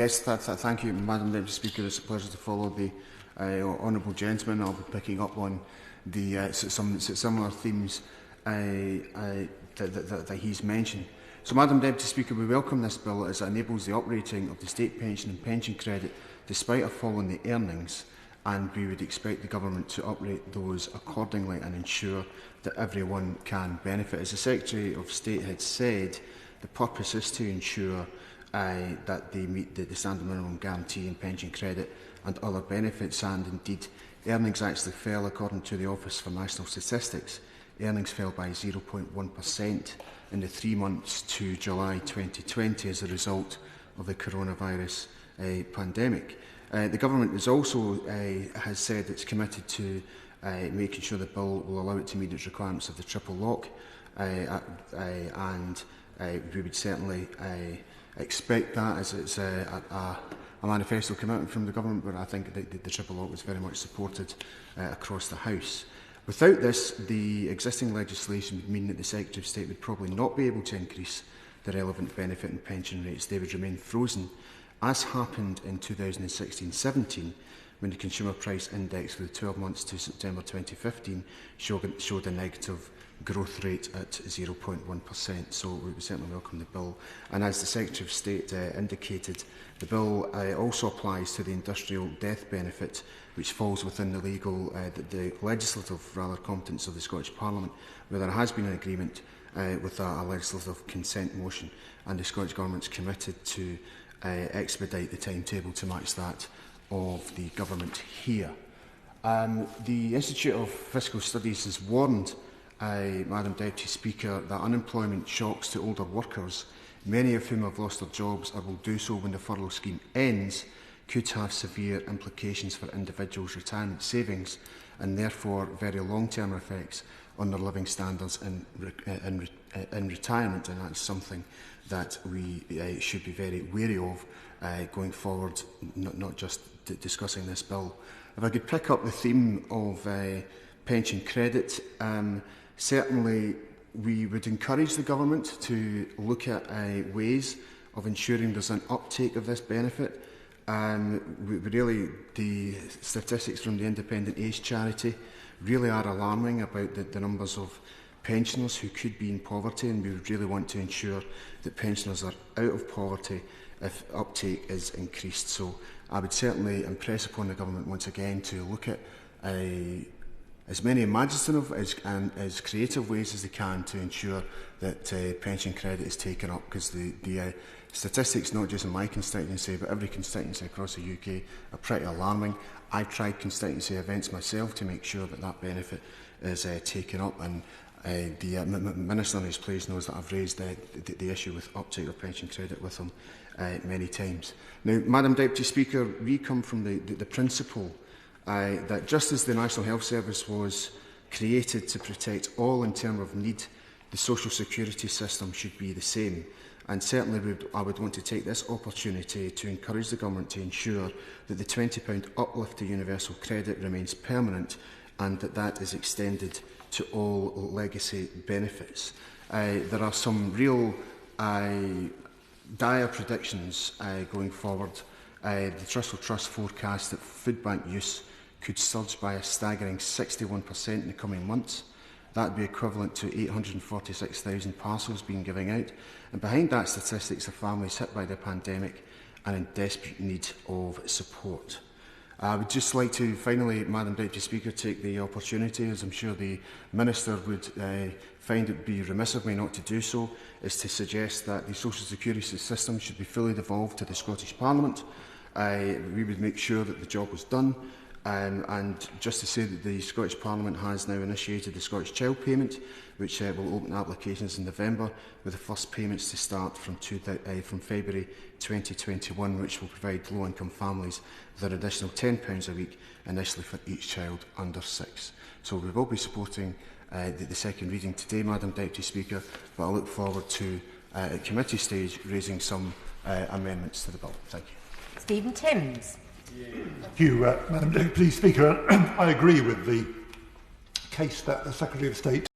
Yes, thank you, Madam Deputy Speaker. It's a pleasure to follow the honourable gentleman. I'll be picking up on the some similar themes that he's mentioned. So, Madam Deputy Speaker, we welcome this bill as it enables the operating of the state pension and pension credit despite a fall in the earnings, and we would expect the government to operate those accordingly and ensure that everyone can benefit. As the Secretary of State had said, the purpose is to ensure that they meet the standard minimum guarantee and pension credit and other benefits, and indeed earnings actually fell. According to the Office for National Statistics, earnings fell by 0.1% in the 3 months to July 2020 as a result of the coronavirus pandemic. The government is also has said it's committed to making sure the bill will allow it to meet its requirements of the triple lock, and we would certainly expect that, as it's a manifesto commitment from the government, but I think the triple lock was very much supported across the House. Without this, the existing legislation would mean that the Secretary of State would probably not be able to increase the relevant benefit and pension rates. They would remain frozen, as happened in 2016-17, when the Consumer Price Index for the 12 months to September 2015 showed a negative growth rate at 0.1%. So we would certainly welcome the bill. And as the Secretary of State indicated, the bill also applies to the industrial death benefit, which falls within the legislative competence of the Scottish Parliament, where there has been an agreement with a legislative consent motion, and the Scottish Government is committed to expedite the timetable to match that of the government here. The Institute of Fiscal Studies has warned Madam Deputy Speaker, that unemployment shocks to older workers, many of whom have lost their jobs or will do so when the furlough scheme ends, could have severe implications for individuals' retirement savings and therefore very long-term effects on their living standards in retirement, and that's something that we should be very wary of going forward, not just discussing this bill. If I could pick up the theme of pension credit, certainly we would encourage the government to look at ways of ensuring there's an uptake of this benefit. The statistics from the Independent Age Charity really are alarming about the numbers of pensioners who could be in poverty, and we would really want to ensure that pensioners are out of poverty if uptake is increased. So I would certainly impress upon the government once again to look at as many imaginative and as creative ways as they can to ensure that pension credit is taken up, because the statistics, not just in my constituency but every constituency across the UK, are pretty alarming. I've tried constituency events myself to make sure that that benefit is taken up, and the Minister in his place knows that I've raised the issue with uptake of pension credit with him many times. Now, Madam Deputy Speaker, we come from the principle that just as the National Health Service was created to protect all in terms of need, the social security system should be the same. And certainly I would want to take this opportunity to encourage the government to ensure that the £20 uplift to universal credit remains permanent, and that is extended to all legacy benefits. There are some real dire predictions going forward. The Trussell Trust forecast that food bank use could surge by a staggering 61% in the coming months. That would be equivalent to 846,000 parcels being given out. And behind that statistics are families hit by the pandemic and in desperate need of support. I would just like to finally, Madam Deputy Speaker, take the opportunity, as I'm sure the Minister would find it be remiss of me not to do so, is to suggest that the social security system should be fully devolved to the Scottish Parliament. We would make sure that the job was done. And just to say that the Scottish Parliament has now initiated the Scottish Child Payment, which will open applications in November, with the first payments to start from February 2021, which will provide low-income families with an additional £10 a week, initially for each child under 6. So we will be supporting the second reading today, Madam Deputy Speaker, but I look forward to, at committee stage, raising some amendments to the bill. Thank you. Stephen Timms. Thank you, Madam Deputy Speaker. I agree with the case that the Secretary of State